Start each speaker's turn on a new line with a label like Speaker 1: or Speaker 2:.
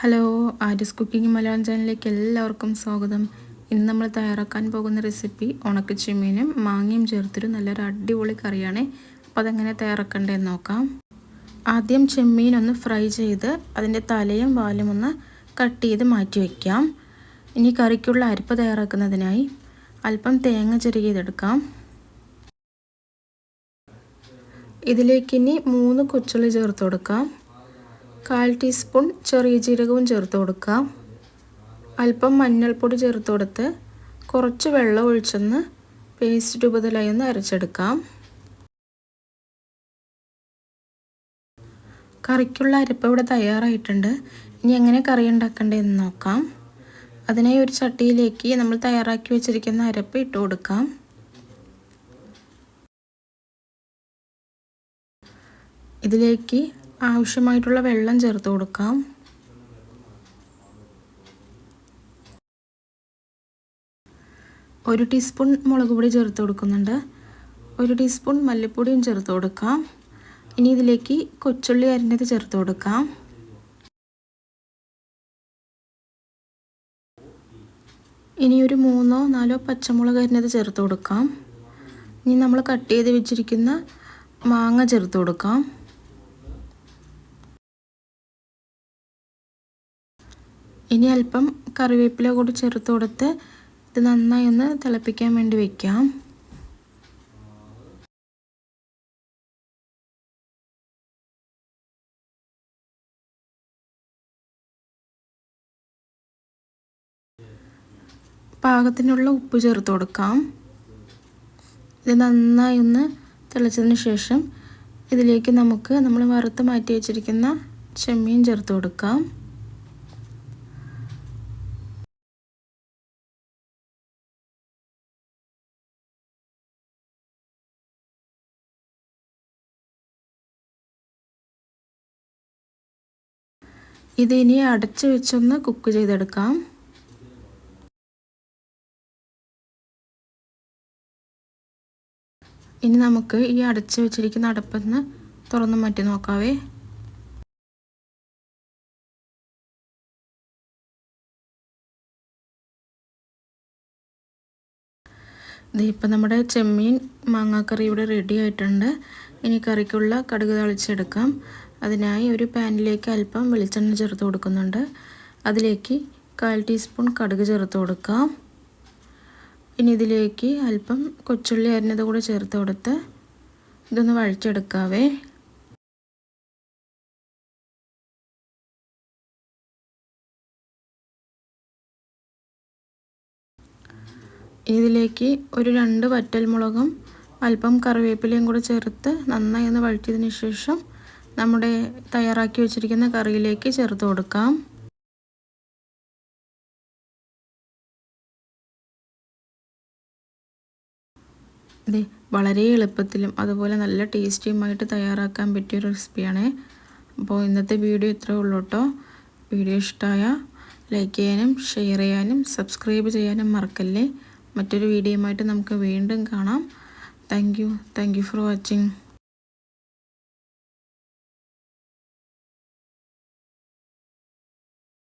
Speaker 1: Hello, Arya's cooking Malayalam ചാനലിലേക്ക് എല്ലാവർക്കും സ്വാഗതം. ഇന്ന് നമ്മൾ തയ്യാറാക്കാൻ പോകുന്ന റെസിപ്പി ഉണക്ക ചെമ്മീനും മാങ്ങയും ചേർത്തൊരു നല്ലൊരു അടിപൊളി കറിയാണ്. അപ്പോൾ അതെങ്ങനെ തയ്യാറാക്കേണ്ടതെന്ന് നോക്കാം. ആദ്യം ചെമ്മീൻ ഒന്ന് ഫ്രൈ ചെയ്ത് അതിൻ്റെ തലയും വാലും ഒന്ന് കട്ട് ചെയ്ത് മാറ്റി വയ്ക്കാം. ഇനി കറിക്കുള്ള അരപ്പ് തയ്യാറാക്കുന്നതിനായി അല്പം തേങ്ങ ചിരകിയതെടുക്കാം. ഇതിലേക്ക് ഇനി 3 കൊച്ചുള്ളി ചേർത്ത് കൊടുക്കാം. 1/4 ടീസ്പൂൺ ചെറിയ ജീരകവും ചേർത്ത് കൊടുക്കാം. അല്പം മഞ്ഞൾപ്പൊടി ചേർത്ത് കൊടുത്ത് കുറച്ച് വെള്ളം ഒഴിച്ചൊന്ന് പേസ്റ്റ് രൂപത്തിലായി ഒന്ന് അരച്ചെടുക്കാം. കറിക്കുള്ള അരപ്പ് ഇവിടെ തയ്യാറായിട്ടുണ്ട്. ഇനി എങ്ങനെ കറി ഉണ്ടാക്കേണ്ടതെന്ന് നോക്കാം. അതിനായി ഒരു ചട്ടിയിലേക്ക് നമ്മൾ തയ്യാറാക്കി വെച്ചിരിക്കുന്ന അരപ്പ് ഇട്ട് കൊടുക്കാം. ഇതിലേക്ക് ആവശ്യമായിട്ടുള്ള വെള്ളം ചേർത്ത് കൊടുക്കാം. ഒരു ടീസ്പൂൺ മുളക് പൊടി ചേർത്ത് കൊടുക്കുന്നുണ്ട്. 1 ടീസ്പൂൺ മല്ലിപ്പൊടിയും ചേർത്ത് കൊടുക്കാം. ഇനി ഇതിലേക്ക് കൊച്ചുള്ളി അരിഞ്ഞത് ചേർത്ത് കൊടുക്കാം. ഇനി ഒരു 3-4 പച്ചമുളക് അരിഞ്ഞത് ചേർത്ത് കൊടുക്കാം. ഇനി നമ്മൾ കട്ട് ചെയ്ത് വെച്ചിരിക്കുന്ന മാങ്ങ ചേർത്ത് കൊടുക്കാം. ഇനി അല്പം കറിവേപ്പില കൂടി ചേർത്ത് കൊടുത്ത് ഇത് നന്നായി ഒന്ന് തിളപ്പിക്കാൻ വേണ്ടി വയ്ക്കാം. പാകത്തിനുള്ള ഉപ്പ് ചേർത്ത് കൊടുക്കാം. ഇത് നന്നായി ഒന്ന് തിളച്ചതിന് ശേഷം ഇതിലേക്ക് നമ്മൾ വറുത്ത് മാറ്റി വെച്ചിരിക്കുന്ന ചെമ്മീൻ ചേർത്ത് കൊടുക്കാം. ഇത് ഇനി അടച്ചു വെച്ചൊന്ന് കുക്ക് ചെയ്തെടുക്കാം. ഇനി നമുക്ക് ഈ അടച്ചു വെച്ചിരിക്കുന്ന അടപ്പൊന്ന് തുറന്ന് മാറ്റി നോക്കാവേ. ഇപ്പം നമ്മുടെ ചെമ്മീൻ മാങ്ങാക്കറി ഇവിടെ റെഡി ആയിട്ടുണ്ട്. ഇനി കറിക്കുള്ള കടുക് താളിച്ചെടുക്കാം. അതിനായി ഒരു പാനിലേക്ക് അല്പം വെളിച്ചെണ്ണ ചേർത്ത് കൊടുക്കുന്നുണ്ട്. അതിലേക്ക് 1/4 ടീസ്പൂൺ കടുക് ചേർത്ത് കൊടുക്കാം. ഇനി ഇതിലേക്ക് അല്പം കൊച്ചുള്ളി അരിഞ്ഞത് കൂടെ ചേർത്ത് കൊടുത്ത് ഇതൊന്ന് വഴച്ചെടുക്കാവേ. ഇതിലേക്ക് ഒരു 2 വറ്റൽമുളകും അല്പം കറിവേപ്പിലയും കൂടെ ചേർത്ത് നന്നായി ഒന്ന് വഴറ്റിയതിന് ശേഷം നമ്മുടെ തയ്യാറാക്കി വെച്ചിരിക്കുന്ന കറിയിലേക്ക് ചേർത്ത് കൊടുക്കാം. ഇത് വളരെ എളുപ്പത്തിലും അതുപോലെ നല്ല ടേസ്റ്റിയുമായിട്ട് തയ്യാറാക്കാൻ പറ്റിയൊരു റെസിപ്പിയാണ്. അപ്പോൾ ഇന്നത്തെ വീഡിയോ ഇത്രയേ ഉള്ളൂ കേട്ടോ. വീഡിയോ ഇഷ്ടമായ ലൈക്ക് ചെയ്യാനും ഷെയർ ചെയ്യാനും സബ്സ്ക്രൈബ് ചെയ്യാനും മറക്കല്ലേ. മറ്റൊരു വീഡിയോയുമായിട്ട് നമുക്ക് വീണ്ടും കാണാം. Thank you for watching.